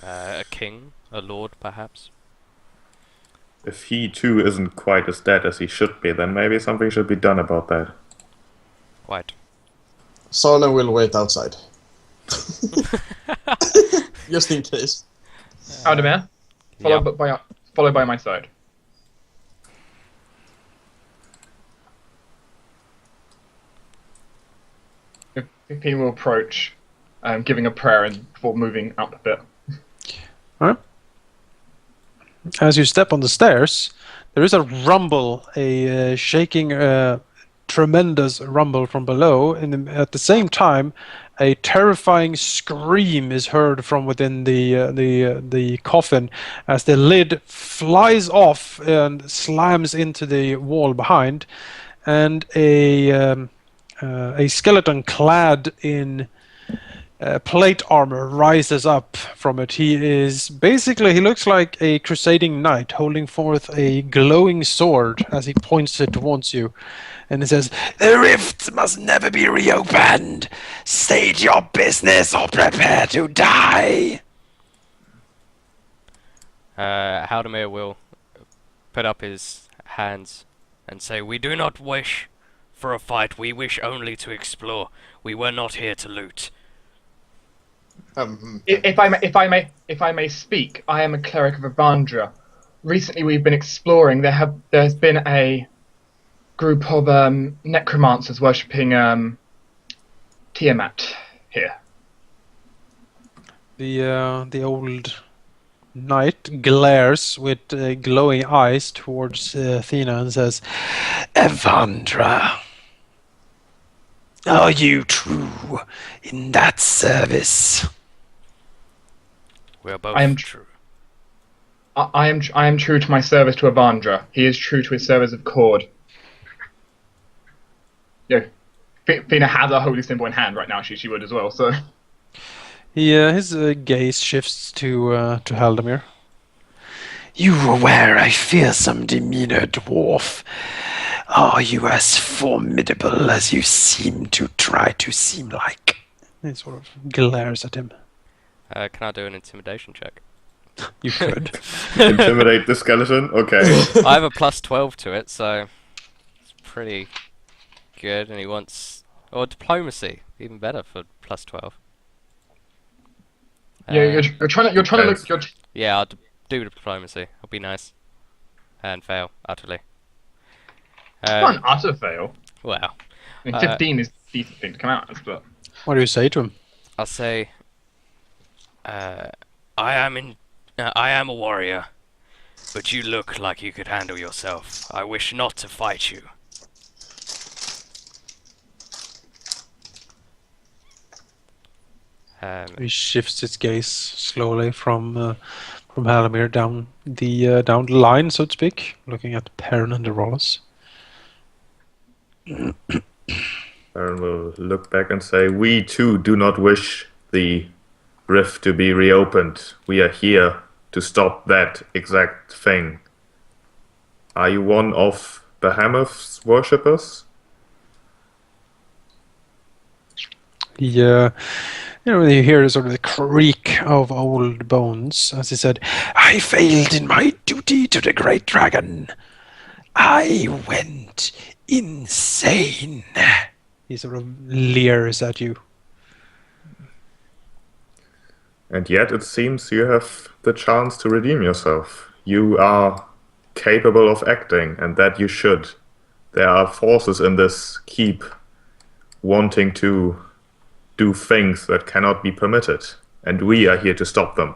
A king, a lord, perhaps. If he too isn't quite as dead as he should be, then maybe something should be done about that. Quite. Sarlen will wait outside. Just in case. Halldamir, Yeah. followed by my side. He will approach, giving a prayer and before moving up a bit. Alright. As you step on the stairs, there is a rumble, a shaking, tremendous rumble from below, and at the same time, a terrifying scream is heard from within the coffin as the lid flies off and slams into the wall behind, and a skeleton clad in plate armor rises up from it. He looks like a crusading knight holding forth a glowing sword as he points it towards you. And it says, "The rift must never be reopened. State your business or prepare to die." Halldamir will put up his hands and say, "We do not wish for a fight. We wish only to explore. We were not here to loot." If I may speak, I am a cleric of Avandra. Recently, we've been exploring. There's been a group of necromancers worshipping Tiamat here. The old knight glares with glowing eyes towards Athena and says, "Evandra, are you true in that service?" We are both I am true. I am true to my service to Avandra. He is true to his service of Cord. Yeah, Fina has a holy symbol in hand right now. She would as well. So His gaze shifts to Halldamir. "You wear a fearsome demeanor, dwarf. Are you as formidable as you seem to try to seem like?" He sort of glares at him. Can I do an intimidation check? You could. Intimidate the skeleton? Okay. I have a plus 12 to it, so it's pretty good. And he wants... Or diplomacy, even better for plus 12. yeah, you're trying to look. Yeah, I'll do diplomacy. I'll be nice. And fail, utterly. Not an utter fail. Well, I mean, 15 is a decent thing to come out as, but What do you say to him? I'll say... I am a warrior, but you look like you could handle yourself. I wish not to fight you. He shifts his gaze slowly from Hallamir down the line, so to speak, looking at Perrin and the Rollis. Baron will look back and say, "We too do not wish the rift to be reopened. We are here to stop that exact thing. Are you one of Behemoth's worshippers?" You hear sort of the creak of old bones as he said, "I failed in my duty to the great dragon. I went insane." He sort of leers at you. And yet it seems you have the chance to redeem yourself. You are capable of acting, and that you should. There are forces in this keep wanting to do things that cannot be permitted, and we are here to stop them.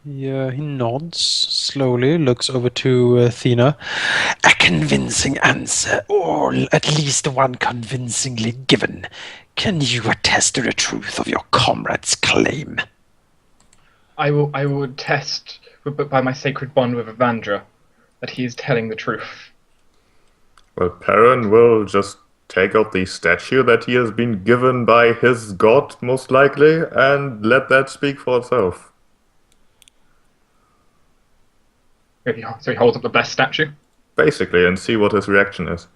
Yeah, he nods slowly, looks over to Athena. "A convincing answer, or at least one convincingly given. Can you attest to the truth of your comrade's claim?" I will attest by my sacred bond with Avandra that he is telling the truth. Well, Perrin will just take out the statue that he has been given by his god, most likely, and let that speak for itself. So he holds up the best statue. Basically, and see what his reaction is.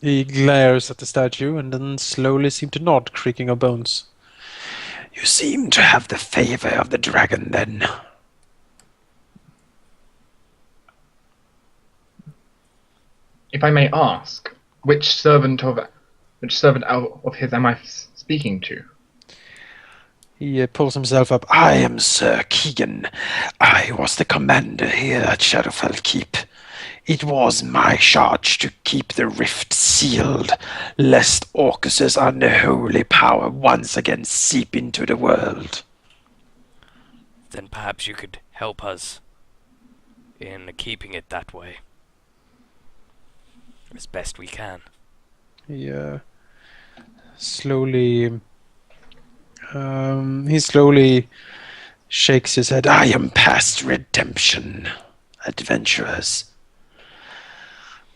He glares at the statue and then slowly seems to nod, creaking of bones. You seem to have the favor of the dragon, then. If I may ask, which servant out of his am I speaking to? He pulls himself up. I am Sir Keegan. I was the commander here at Shadowfell Keep. It was my charge to keep the rift sealed, lest Orcus's unholy power once again seep into the world. Then perhaps you could help us in keeping it that way. As best we can. He slowly shakes his head. I am past redemption, adventurers.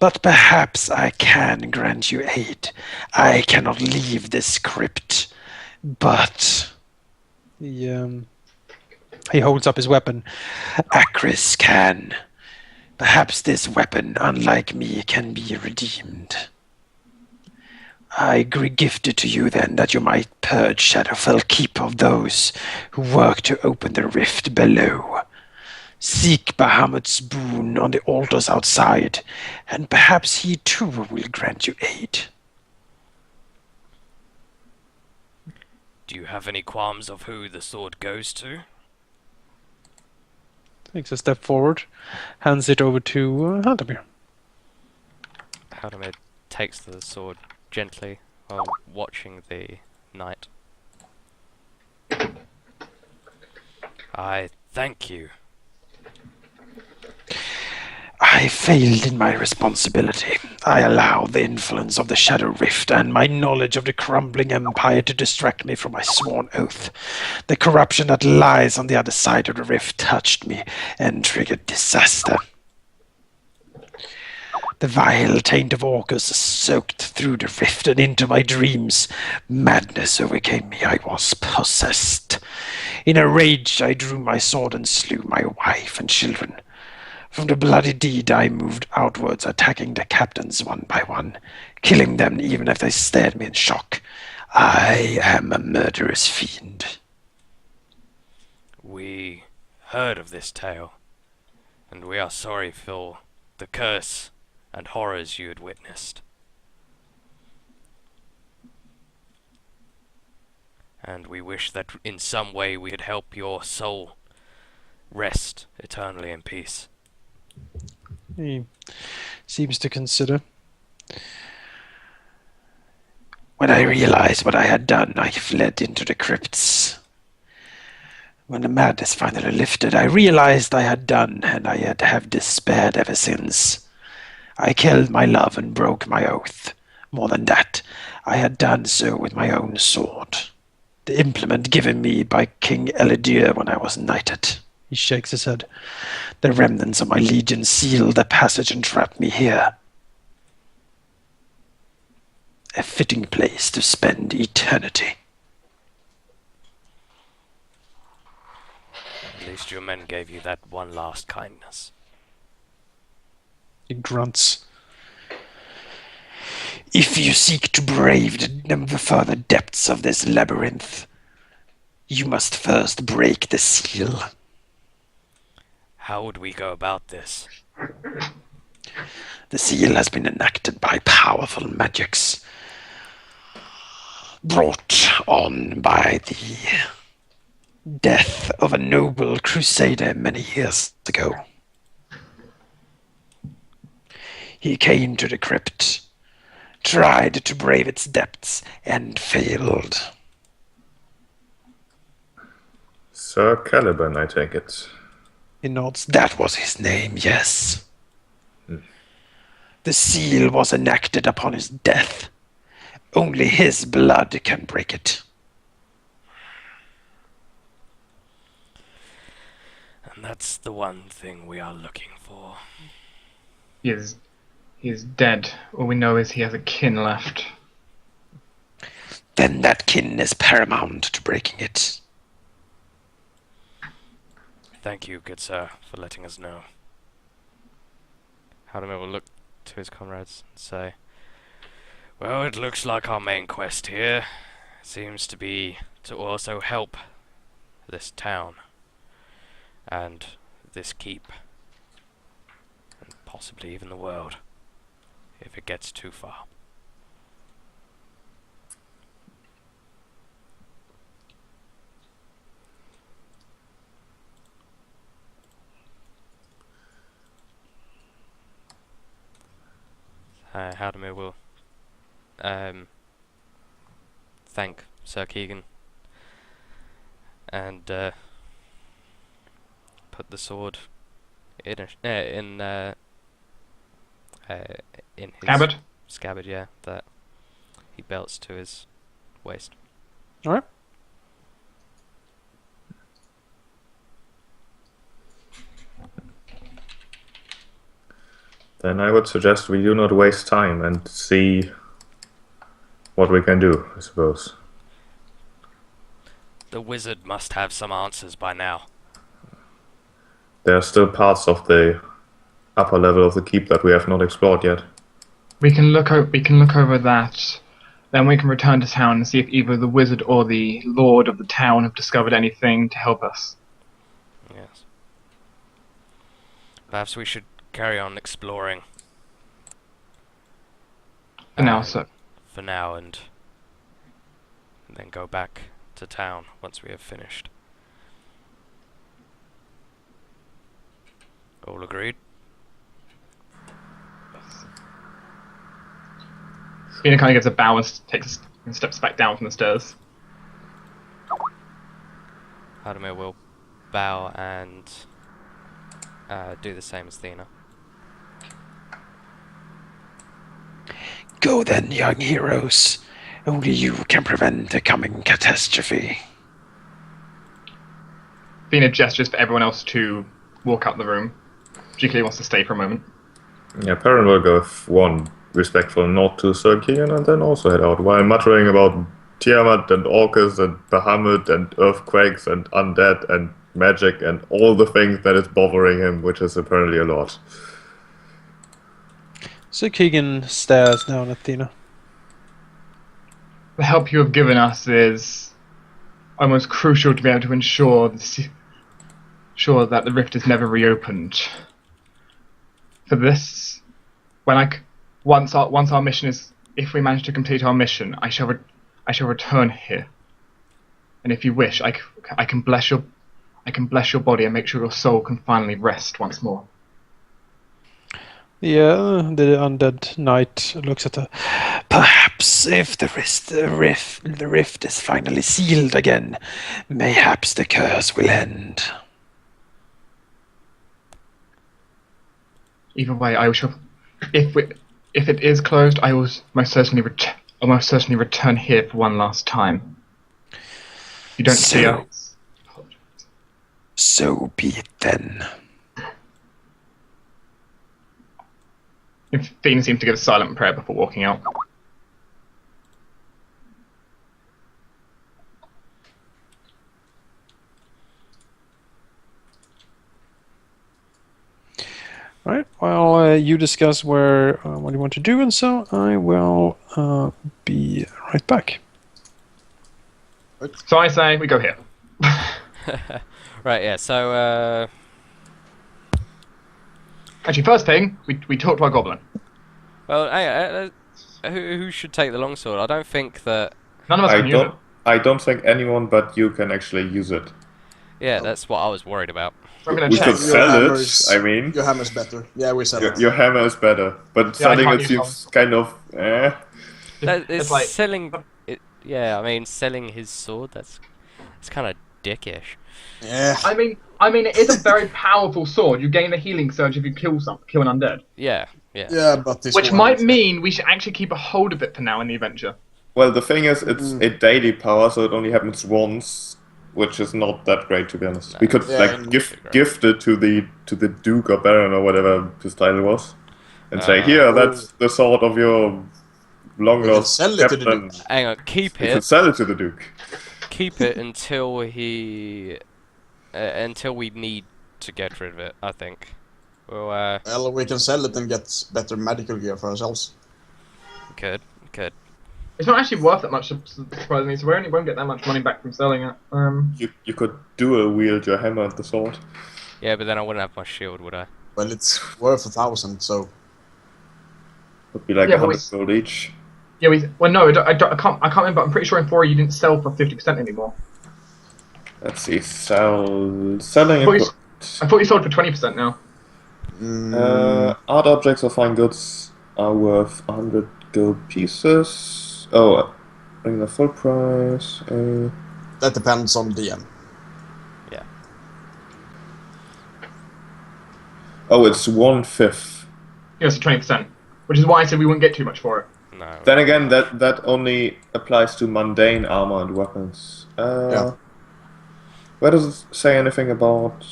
But perhaps I can grant you aid. I cannot leave this crypt, but he holds up his weapon. Acris can. Perhaps this weapon, unlike me, can be redeemed. I gift it to you then, that you might purge Shadowfell Keep of those who work to open the rift below. Seek Bahamut's boon on the altars outside, and perhaps he too will grant you aid. Do you have any qualms of who the sword goes to? Takes a step forward, hands it over to Halldamir. Halldamir takes the sword gently while watching the knight. I thank you. I failed in my responsibility. I allowed the influence of the Shadow Rift and my knowledge of the crumbling empire to distract me from my sworn oath. The corruption that lies on the other side of the rift touched me and triggered disaster. The vile taint of Orcus soaked through the rift and into my dreams. Madness overcame me. I was possessed. In a rage, I drew my sword and slew my wife and children. From the bloody deed, I moved outwards, attacking the captains one by one, killing them even if they stared me in shock. I am a murderous fiend. We heard of this tale, and we are sorry for the curse and horrors you had witnessed. And we wish that in some way we could help your soul rest eternally in peace. He seems to consider. When I realized what I had done, I fled into the crypts. When the madness finally lifted, I realized I had done, and I had have despaired ever since. I killed my love and broke my oath. More than that, I had done so with my own sword. The implement given me by King Halldamir when I was knighted. He shakes his head. The remnants of my legion sealed the passage and trapped me here. A fitting place to spend eternity. At least your men gave you that one last kindness. He grunts. If you seek to brave the further depths of this labyrinth, you must first break the seal. How would we go about this? The seal has been enacted by powerful magics, brought on by the death of a noble crusader many years ago. He came to the crypt, tried to brave its depths, and failed. Sir Caliban, I take it. He nods. That was his name, yes. The seal was enacted upon his death. Only his blood can break it. And that's the one thing we are looking for. He is dead. All we know is he has a kin left. Then that kin is paramount to breaking it. Thank you, good sir, for letting us know. Halldamir will look to his comrades and say, well, it looks like our main quest here seems to be to also help this town and this keep, and possibly even the world, if it gets too far. Halldamir will thank Sir Keegan and put the sword in his Scabbard. scabbard, yeah, that he belts to his waist. All right. Then I would suggest we do not waste time and see what we can do, I suppose. The wizard must have some answers by now. There are still parts of the upper level of the keep that we have not explored yet. We can look over that. Then we can return to town and see if either the wizard or the lord of the town have discovered anything to help us. Yes. Perhaps we should carry on exploring. For now, sir. For now, and then go back to town once we have finished. All agreed? Fina kind of gives a bow and steps back down from the stairs. Halldamir will bow and do the same as Thena. Go then, young heroes. Only you can prevent the coming catastrophe. Fina gestures for everyone else to walk out the room. She clearly wants to stay for a moment. Yeah, Perrin will go with one respectful nod to Sir Keegan and then also head out, while muttering about Tiamat and Orcus and Bahamut and earthquakes and undead and magic and all the things that is bothering him, which is apparently a lot. So Keegan stares down at Thena. The help you have given us is almost crucial to be able to ensure that the rift is never reopened. For this, once our mission is, if we manage to complete our mission, I shall return here. And if you wish, I can bless your body and make sure your soul can finally rest once more. Yeah, the undead knight looks at her. Perhaps if the rift is finally sealed again, mayhaps the curse will end. Either way, I shall. If it is closed, I will most certainly return here for one last time. If you don't see us. So be it then. Fiend seems to give a silent prayer before walking out. Right. While you discuss what you want to do and so, I will be right back. So I say we go here. Right, yeah, so Actually, first thing, we talk to our goblin. well, hey, who should take the longsword? I don't think that. None of us can use it. I don't think anyone but you can actually use it. Yeah, that's what I was worried about. I'm gonna We check. could sell hammer it, is- I mean. Your hammer's better. Yeah, we sell it. Your hammer is better, but Yeah, I selling can't it use seems kind of It's It's like- selling. Yeah, I mean, selling his sword. That's kind of dickish. Yeah. I mean, it is a very powerful sword. You gain a healing surge if you kill an undead. Yeah. Yeah, but this Which one might is- mean we should actually keep a hold of it for now in the adventure. Well, the thing is, it's a daily power, so it only happens once, which is not that great, to be honest. We could Yeah, like and- gift it to the Duke or Baron or whatever his title was, and say, "Here, that's the sword of your long We can lost sell it to the captain." Duke. Hang on, keep You can it. sell it to the Duke. Keep it until until we need to get rid of it. I think. Well, Well, we can sell it and get better medical gear for ourselves. could. It's not actually worth that much, surprisingly, so we only won't get that much money back from selling it. You could dual wield your hammer and the sword. Yeah, but then I wouldn't have my shield, would I? Well, it's worth 1,000, so Would be like Yeah, but 100 gold each. Yeah, well, no, I can't remember. I'm pretty sure in 4 you didn't sell for 50% anymore. Let's see, selling I thought you sold for 20% now. art objects or fine goods are worth 100 gold pieces. Oh, bring the full price. that depends on DM. Yeah. Oh, it's 1/5. Yeah, so 20%. Which is why I said we wouldn't get too much for it. No. Then again, that only applies to mundane armor and weapons. Yeah. Where does it say anything about?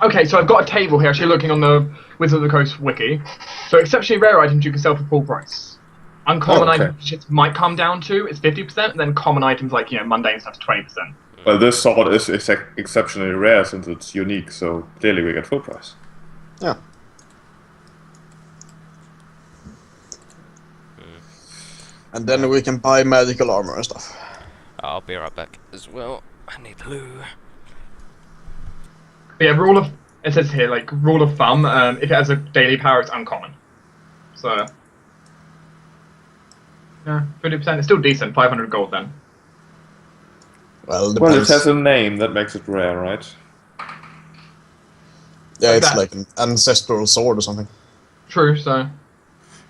Okay, so I've got a table here, actually looking on the Wizard of the Coast wiki. So exceptionally rare items you can sell for full price. Uncommon Oh, okay. items which it might come down to is 50%, and then common items like, mundane stuff is 20%. Well, this sword is exceptionally rare since it's unique, so clearly we get full price. Yeah. And then we can buy magical armor and stuff. I'll be right back as well. I need loo. But yeah, it says here, like, rule of thumb, if it has a daily power, it's uncommon. So, yeah, 50%, it's still decent, 500 gold then. Well, Well, it depends. has a name that makes it rare, right? Yeah, it's that. like an ancestral sword or something. True, so,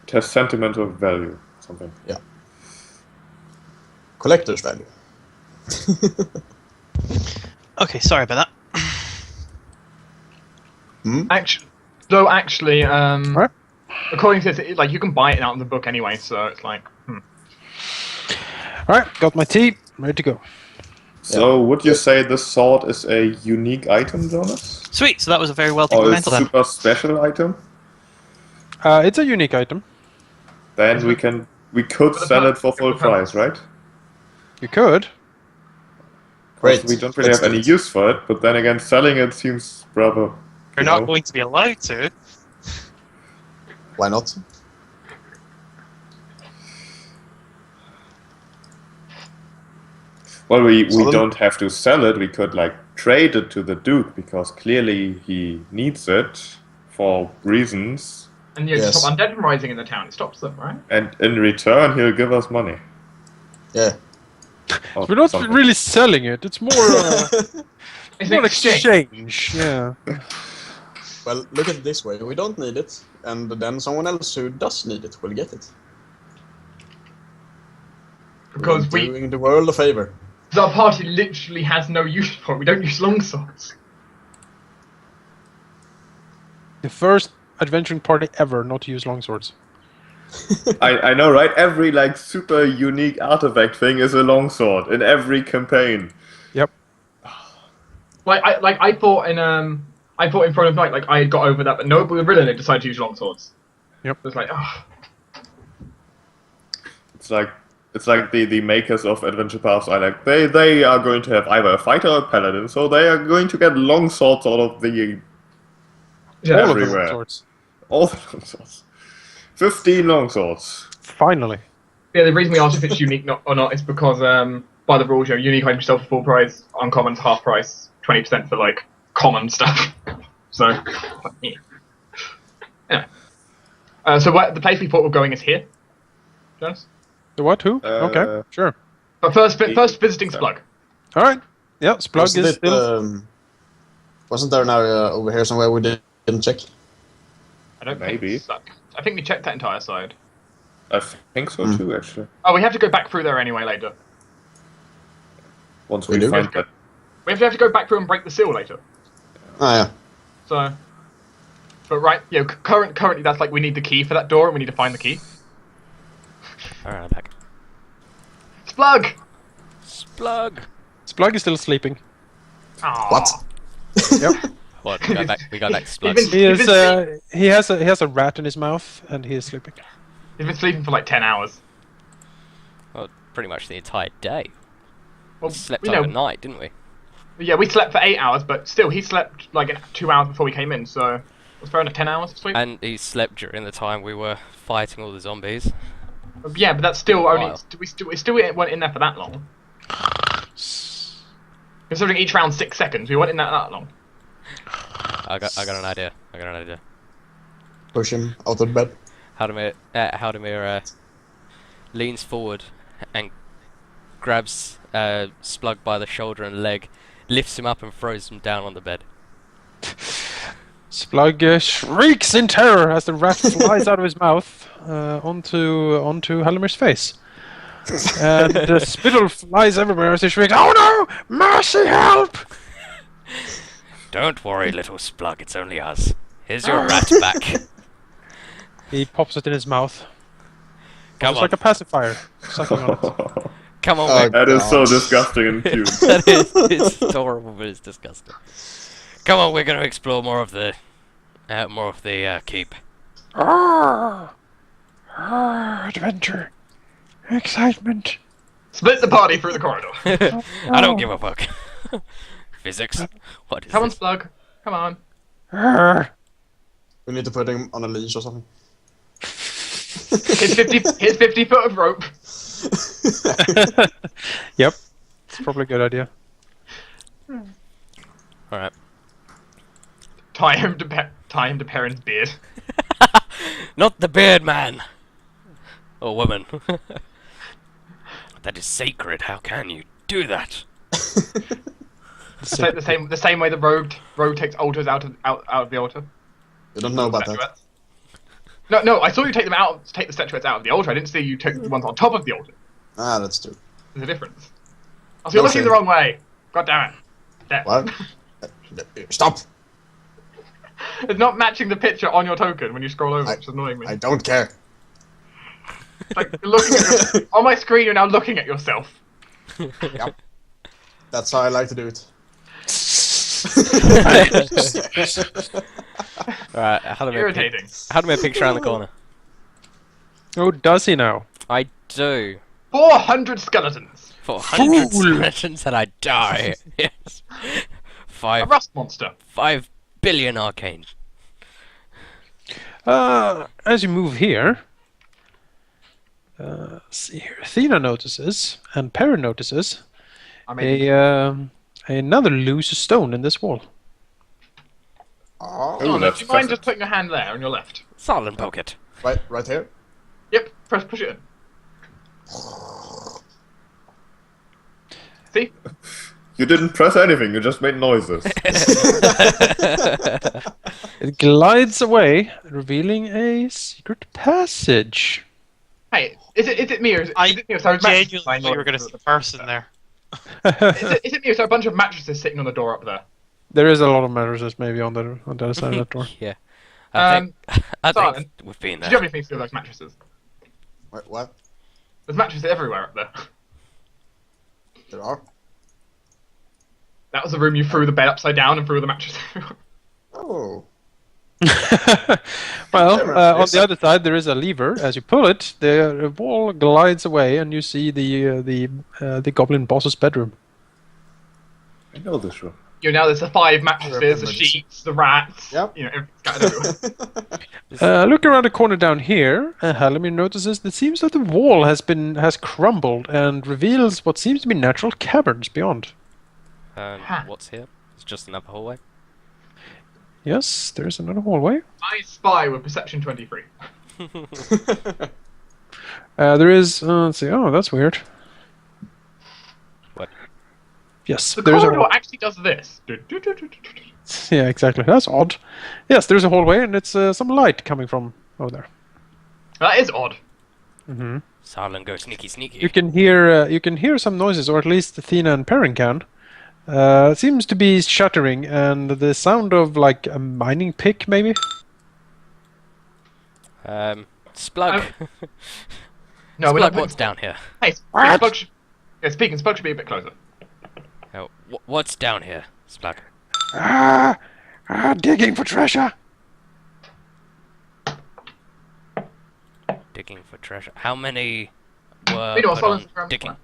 It has sentimental value, something. Yeah. Collector's value. Okay, sorry about that. actually, Right. according to this, like, you can buy it out in the book anyway, so it's like, Alright, got my tea, ready to go. So, would you say this sword is a unique item, Jonas? Sweet, so that was a very well Or taken a mental then. super special item? It's a unique item. Then we could sell it for full price, right? You could. Great. We don't really Let's have do any it. use for it, but then again, selling it seems rather. You're not going to be allowed to. Why not? Well, we Solid. don't have to sell it. We could like trade it to the Duke because clearly he needs it for reasons, and Yes. stop undead from rising in the town, it stops them, right? and in return he'll give us money. Yeah. Or We're not something. really selling it, it's more It's more an exchange. exchange. Yeah. Well, look at it this way. We don't need it, and then someone else who does need it will get it. Because We're doing the world a favor. our party literally has no use for it. We don't use longswords. The first adventuring party ever not to use longswords. I know, right? Every like super unique artifact thing is a longsword in every campaign. Yep. I thought in Throne of Night, like, I had got over that, but no, but really they decided to use longswords. Yep. It was like, oh. It's like the makers of Adventure Paths are like they are going to have either a fighter or a paladin, so they are going to get longswords out of the Yeah. All of the everywhere. longswords. all the longswords. 15 longswords. Finally. Yeah, the reason we asked if it's unique or not is because by the rules, unique items sell for full price, uncommons half price, 20% for like common stuff. So, yeah. Anyway. So the place we thought we were going is here. Jonas? The what? Who? Okay, sure. But first visiting Splug. Alright. Yeah, Splug Wasn't is it, still. wasn't there an area over here somewhere we didn't check? I don't Maybe. think so. I think we checked that entire side. I think so too, actually. Oh, we have to go back through there anyway later. Once We we do? find that. We have to go back through and break the seal later. Ah, yeah. So, but right, currently that's like we need the key for that door and we need to find the key. Alright, I'm back. Splug! Splug! Splug is still sleeping. Aww. What? Yep. What? We got back to Splug. Even- He is. He has a rat in his mouth, and he is sleeping. He's been sleeping for like 10 hours. Well, pretty much the entire day. Well, We slept we know- overnight, didn't we? Yeah, we slept for 8 hours, but still, he slept like 2 hours before we came in, so it was fair enough 10 hours of sleep. And he slept during the time we were fighting all the zombies. Yeah, but that's still only. While. We still weren't in there for that long. Considering each round 6 seconds, we weren't in there that long. I got an idea. Push him out of bed. Halldamir leans forward and grabs Splug by the shoulder and leg, lifts him up and throws him down on the bed. Splug shrieks in terror as the rat flies out of his mouth onto Halldamir's face. And the spittle flies everywhere as he shrieks, "Oh no! Mercy, help!" Don't worry, little Splug, it's only us. Here's your rat back. He pops it in his mouth. Come It's on. like a pacifier, sucking on it. Come on, Oh, Vic. That is so disgusting and cute. That is, it's adorable, but it's disgusting. Come on, we're gonna explore more of the keep. Adventure. Excitement. Split the party through the corridor. I don't give a fuck. Physics? What is Come on, this? Splug. Come on. We need to put him on a leash or something. Here's 50 foot of rope. Yep. It's probably a good idea. Alright. Tie him to Perrin's beard. Not the beard man! Or woman. That is sacred, how can you do that? It's like the same way the rogue takes altars out of the altar. You don't know about that. Statuettes. No, I saw you take the statuettes out of the altar. I didn't see you take the ones on top of the altar. Ah, that's true. There's a difference. Oh, so you're No looking shame. the wrong way. God damn it. There. What? Stop! It's not matching the picture on your token when you scroll over, which is annoying me. I don't care. Like, you're looking at on my screen, you're now looking at yourself. Yep. That's how I like to do it. Alright, how do Irritating. I picture around the corner? Oh, does he now? I do. 400 skeletons. For 100 Fool. skeletons and I die. Yes. A 5 rust monster. billion arcane. As you move here, see here, Athena notices, and Perrin notices, I mean, another loose stone in this wall. Oh, do you mind that's just putting your hand there on your left? Silent poke it. right here. Yep, push it in. See? You didn't press anything, you just made noises. It glides away, revealing a secret passage. Hey, is it me or is it me or so Genuinely thought you were going to see the person there. is it me or so a bunch of mattresses sitting on the door up there? There is a lot of mattresses maybe on the other side of that door. Yeah. I think Simon, we've been Did you have there. anything to do with those mattresses? Wait, what? There's mattresses everywhere up there. There are? That was the room you threw the bed upside down and threw the mattress everywhere. Oh. Well, on the other side there is a lever. As you pull it, the wall glides away, and you see the goblin boss's bedroom. I know this room. You know, there's the 5 mattresses, the remember this. sheets, the rats. Yep. You know, everything scattered everywhere. Look around the corner down here. Halldamir notices that it seems that the wall has crumbled and reveals what seems to be natural caverns beyond. Ha. What's here? It's just another hallway. Yes, there's another hallway. I spy with perception 23. There is. Let's see. Oh, that's weird. What? Yes, The there's corridor a. actually does this. Yeah, exactly. That's odd. Yes, there's a hallway, and it's some light coming from over there. That is odd. Mm-hmm. Silent go sneaky sneaky. You can hear some noises, or at least Athena and Perrin can. It seems to be shuttering, and the sound of like a mining pick, maybe. Splug. No, we're not Splug, what's down here? Hey, What? Spug speaking, Spug should be a bit closer. Oh, what's down here, Splug? Digging for treasure. Digging for treasure. How many were We know, put follow on us around the digging? corner.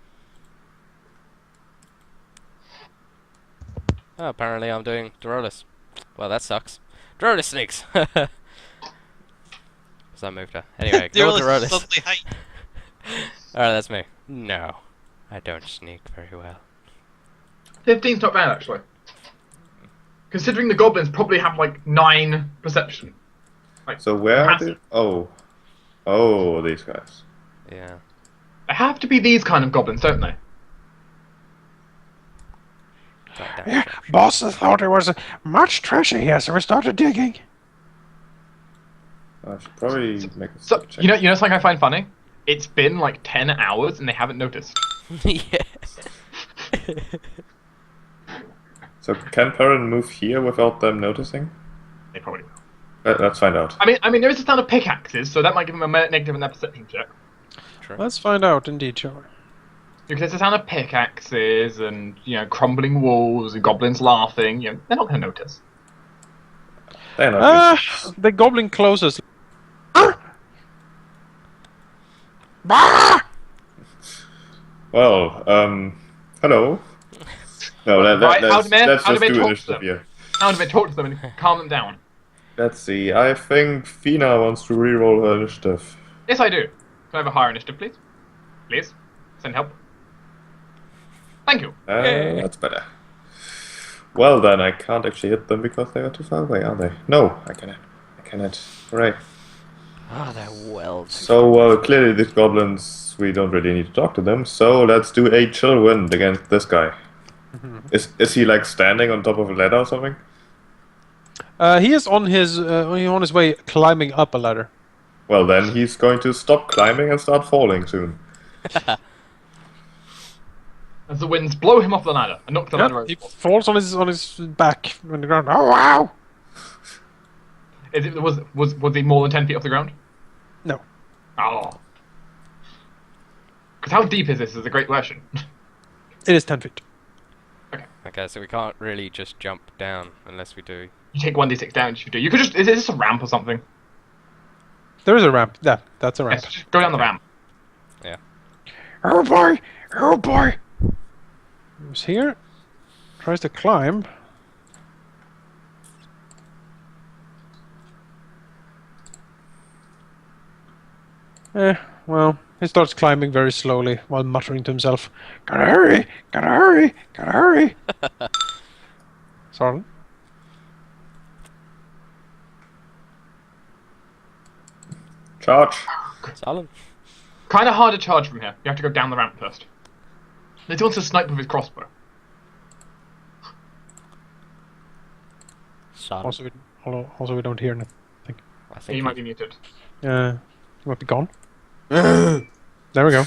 Oh, apparently I'm doing Dorolus. Well, that sucks. Dorolus sneaks! Because I moved her. Anyway, They're go all Dorolus. suddenly height. Alright, that's me. No, I don't sneak very well. 15's not bad, actually. Considering the goblins probably have, like, 9 perception. Like, So where are massive. they? Oh, these guys. Yeah. They have to be these kind of goblins, don't they? Got that Yeah, perception. boss thought there was much treasure here, so we started digging. I should probably make a So, check. you know something I find funny? It's been, like, 10 hours and they haven't noticed. Yeah. So can Perrin move here without them noticing? They probably will. Let's find out. I mean, there is a sound of pickaxes, so that might give them a negative in their perception check. True. Let's find out, indeed, shall we? Because there's a sound of pickaxes and, crumbling walls and goblins laughing. They're not going to notice. They're not The goblin closes. Bah! Well, hello. No, Right, let's Halldamir, just Halldamir, do talk to initiative them. here. Now to talk to them and calm them down. Let's see. I think Fina wants to reroll her initiative. Yes, I do. Can I have a higher initiative, please? Please? Send help. Thank you. That's better. Well then, I can't actually hit them because they are too far away, are they? No, I cannot. I cannot. Hooray. Ah, they're well too So, clearly these goblins, we don't really need to talk to them, so let's do a chill wind against this guy. Is he like standing on top of a ladder or something? He is on his way climbing up a ladder. Well then, he's going to stop climbing and start falling soon. As the winds blow him off the ladder and knock the ladder over. He falls on his back on the ground. Oh wow! Was he more than 10 feet off the ground? No. Oh. Because how deep is this is a great question. It is 10 feet. Okay, so we can't really just jump down unless we do. You take 1d6 damage if you do. You could just... Is this a ramp or something? There is a ramp. Yeah, that's a ramp. Yes, just go down the ramp. Yeah. Oh boy! Oh boy! He's here. Tries to climb. Well, he starts climbing very slowly while muttering to himself, "Gotta hurry! Gotta hurry! Gotta hurry!" Sorry. Charge! Salon. Kind of hard to charge from here. You have to go down the ramp first. He wants to snipe with his crossbow. Salon. Also, we don't hear anything. I He think might be muted. He might be gone. There we go.